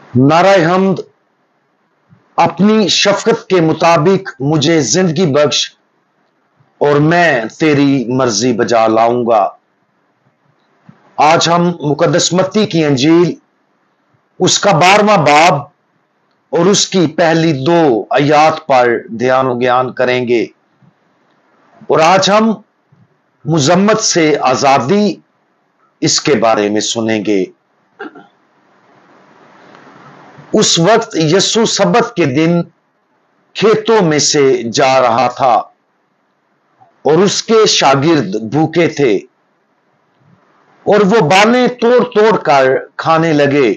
नाराए हम्द, अपनी शफकत के मुताबिक मुझे जिंदगी बख्श और मैं तेरी मर्जी बजा लाऊंगा। आज हम मुकद्दस मत्ती की अंजील उसका 12वां बाब और उसकी पहली 2 आयात पर ध्यान ज्ञान करेंगे। और आज हम मुजम्मत से आजादी इसके बारे में सुनेंगे। उस वक्त यीशु सब्बत के दिन खेतों में से जा रहा था और उसके शागिर्द भूखे थे और वो बालें तोड़ तोड़ कर खाने लगे।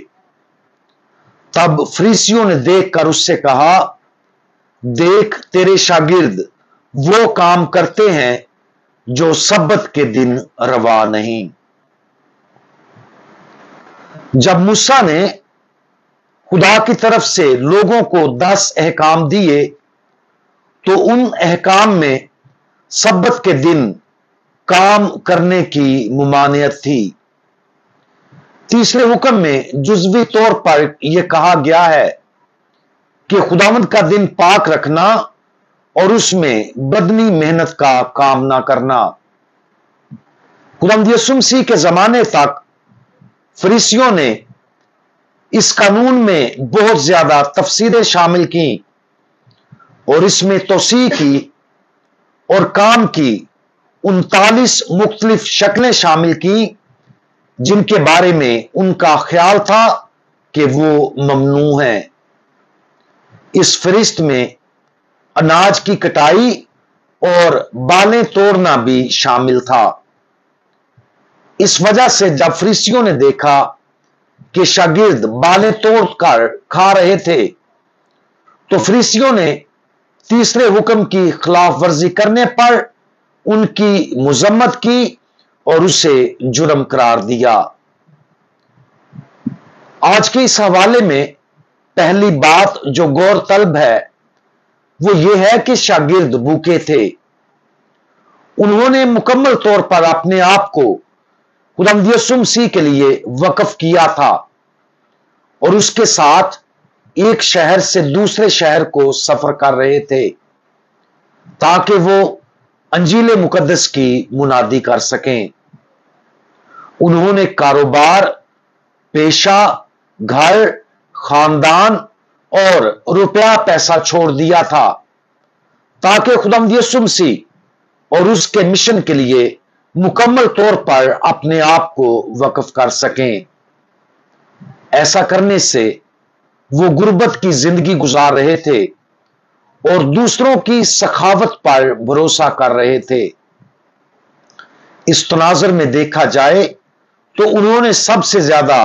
तब फरीसियों ने देखकर उससे कहा, देख तेरे शागिर्द वो काम करते हैं जो सब्बत के दिन रवा नहीं। जब मूसा ने खुदा की तरफ से लोगों को 10 अहकाम दिए तो उन अहकाम में सब्बत के दिन काम करने की मुमानियत थी। तीसरे हुक्म में जुज़वी तौर पर यह कहा गया है कि खुदावंद का दिन पाक रखना और उसमें बदनी मेहनत का काम ना करना। खुदावंद यीशु मसीह के जमाने तक फरीसियों ने इस कानून में बहुत ज्यादा तफसीरें शामिल की और इसमें तौसीह की और काम की 39 मुख्तलिफ शक्लें शामिल की जिनके बारे में उनका ख्याल था कि वो ममनू हैं। इस फरिश्त में अनाज की कटाई और बालें तोड़ना भी शामिल था। इस वजह से जब फरीसियों ने देखा कि शागिर्द बालें तोड़कर खा रहे थे तो फरीसियों ने तीसरे हुक्म की खिलाफ वर्जी करने पर उनकी मुजम्मत की और उसे जुर्म करार दिया। आज के इस हवाले में पहली बात जो गौर तलब है वो ये है कि शागिर्द भूखे थे। उन्होंने मुकम्मल तौर पर अपने आप को खुदावंद यीशु मसीह के लिए वक्फ किया था और उसके साथ एक शहर से दूसरे शहर को सफर कर रहे थे ताकि वो अंजील मुकद्दस की मुनादी कर सकें। उन्होंने कारोबार, पेशा, घर, खानदान और रुपया पैसा छोड़ दिया था ताकि खुदावंद यीशु मसीह और उसके मिशन के लिए मुकम्मल तौर पर अपने आप को वक्फ कर सकें। ऐसा करने से वो गुर्बत की जिंदगी गुजार रहे थे और दूसरों की सखावत पर भरोसा कर रहे थे। इस तनाजुर में देखा जाए तो उन्होंने सबसे ज्यादा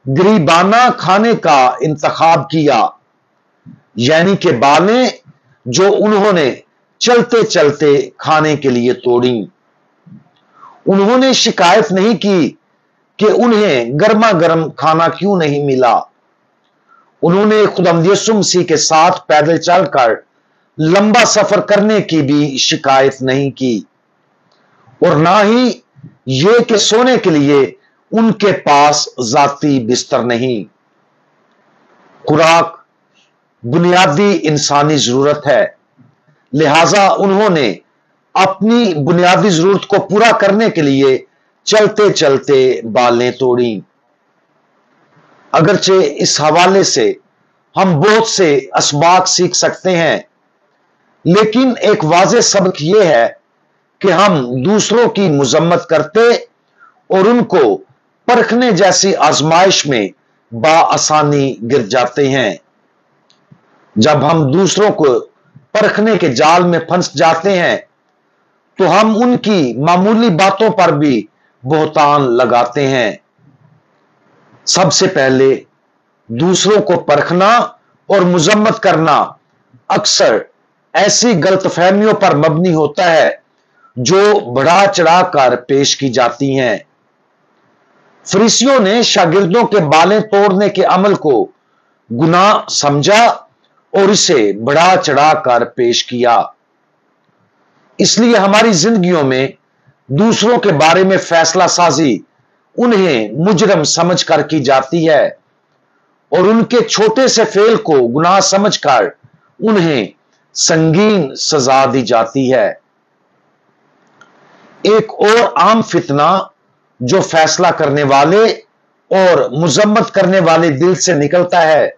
गरीबाना खाने का इंतखाब किया, यानी कि बालें जो उन्होंने चलते चलते खाने के लिए तोड़ी। उन्होंने शिकायत नहीं की कि उन्हें गर्मा गर्म खाना क्यों नहीं मिला। उन्होंने खुदावंद यीशु मसीह के साथ पैदल चलकर लंबा सफर करने की भी शिकायत नहीं की और ना ही ये कि सोने के लिए उनके पास जाती बिस्तर नहीं। खुराक बुनियादी इंसानी जरूरत है, लिहाजा उन्होंने अपनी बुनियादी जरूरत को पूरा करने के लिए चलते चलते बालें तोड़ी। अगरचे इस हवाले से हम बहुत से असबाक सीख सकते हैं, लेकिन एक वाज़ेह सबक यह है कि हम दूसरों की मुजम्मत करते और उनको परखने जैसी आजमाइश में बाआसानी गिर जाते हैं। जब हम दूसरों को परखने के जाल में फंस जाते हैं तो हम उनकी मामूली बातों पर भी बोहतान लगाते हैं। सबसे पहले दूसरों को परखना और मुजम्मत करना अक्सर ऐसी गलतफहमियों पर मबनी होता है जो बढ़ा चढ़ाकर पेश की जाती हैं। फरीसियों ने शागिर्दों के बालें तोड़ने के अमल को गुनाह समझा और इसे बढ़ा चढ़ाकर पेश किया। इसलिए हमारी जिंदगियों में दूसरों के बारे में फैसला साजी उन्हें मुजरम समझकर की जाती है और उनके छोटे से फेल को गुनाह समझकर उन्हें संगीन सजा दी जाती है। एक और आम फितना जो फैसला करने वाले और मुजम्मत करने वाले दिल से निकलता है,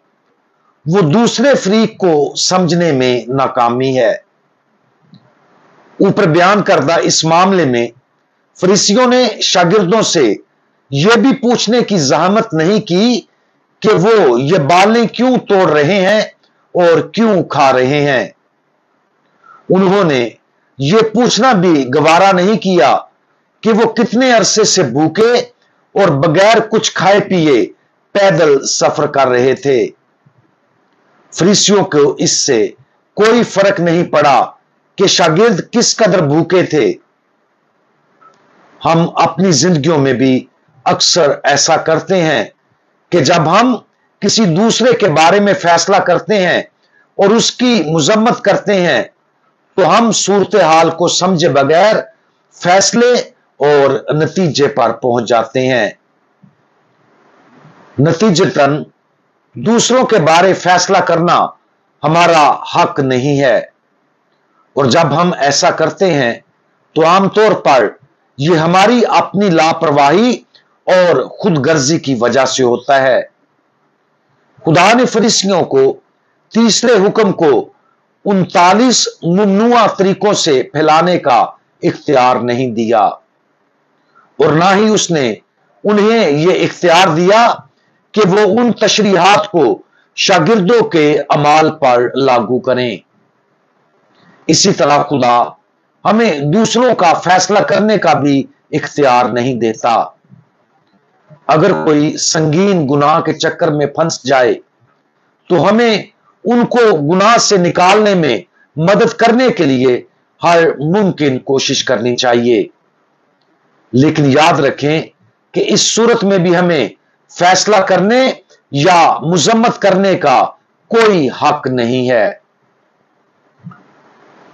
वो दूसरे फरीक को समझने में नाकामी है। ऊपर बयान करदा इस मामले में फरीसियों ने शागिर्दों से यह भी पूछने की जहमत नहीं की कि वो ये बालें क्यों तोड़ रहे हैं और क्यों खा रहे हैं। उन्होंने ये पूछना भी गवारा नहीं किया कि वो कितने अरसे से भूखे और बगैर कुछ खाए पिए पैदल सफर कर रहे थे। फरीसियों को इससे कोई फर्क नहीं पड़ा कि शागिर्द किस कदर भूखे थे। हम अपनी जिंदगियों में भी अक्सर ऐसा करते हैं कि जब हम किसी दूसरे के बारे में फैसला करते हैं और उसकी मुजम्मत करते हैं, तो हम सूरत हाल को समझे बगैर फैसले और नतीजे पर पहुंच जाते हैं। नतीजतन दूसरों के बारे फैसला करना हमारा हक नहीं है, और जब हम ऐसा करते हैं तो आमतौर पर यह हमारी अपनी लापरवाही और खुदगर्जी की वजह से होता है। खुदा ने फरीसियों को तीसरे हुक्म को 39 ममनुआ तरीकों से फैलाने का इख्तियार नहीं दिया, और ना ही उसने उन्हें यह इख्तियार दिया कि वो उन तशरीहात को शागिर्दों के अमाल पर लागू करें। इसी तरह खुदा हमें दूसरों का फैसला करने का भी इख्तियार नहीं देता। अगर कोई संगीन गुनाह के चक्कर में फंस जाए तो हमें उनको गुनाह से निकालने में मदद करने के लिए हर मुमकिन कोशिश करनी चाहिए। लेकिन याद रखें कि इस सूरत में भी हमें फैसला करने या मुजम्मत करने का कोई हक नहीं है।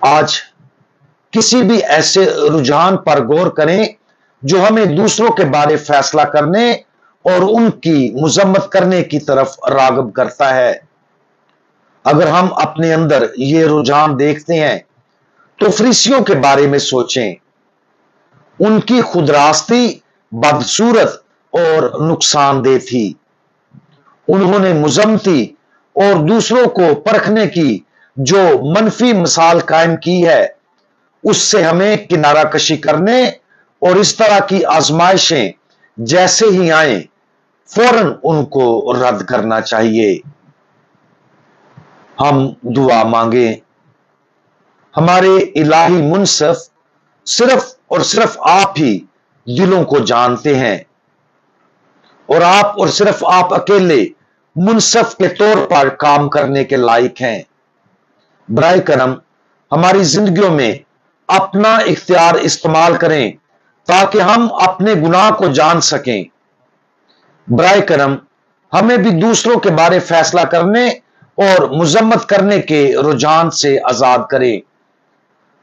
आज किसी भी ऐसे रुझान पर गौर करें जो हमें दूसरों के बारे फैसला करने और उनकी मुजम्मत करने की तरफ रागब करता है। अगर हम अपने अंदर ये रुझान देखते हैं तो फरीसियों के बारे में सोचें। उनकी खुदरास्ती बदसूरत और नुकसानदेह थी। उन्होंने मुजम्मती और दूसरों को परखने की जो मनफी मिसाल कायम की है, उससे हमें किनारा कशी करने और इस तरह की आजमाइशें जैसे ही आए फौरन उनको रद्द करना चाहिए। हम दुआ मांगे। हमारे इलाही मुनसिफ सिर्फ और सिर्फ आप ही दिलों को जानते हैं, और आप और सिर्फ आप अकेले मुनसिफ के तौर पर काम करने के लायक हैं। बराए करम हमारी जिंदगियों में अपना इख्तियार इस्तेमाल करें ताकि हम अपने गुनाह को जान सकें। बराए करम हमें भी दूसरों के बारे फैसला करने और मुजम्मत करने के रुझान से आजाद करें,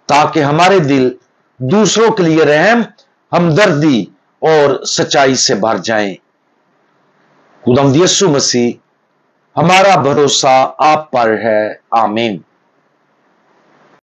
ताकि हमारे दिल दूसरों के लिए रहम, हमदर्दी और सच्चाई से भर जाएं। खुदावंद यीशु मसीह, हमारा भरोसा आप पर है। आमीन।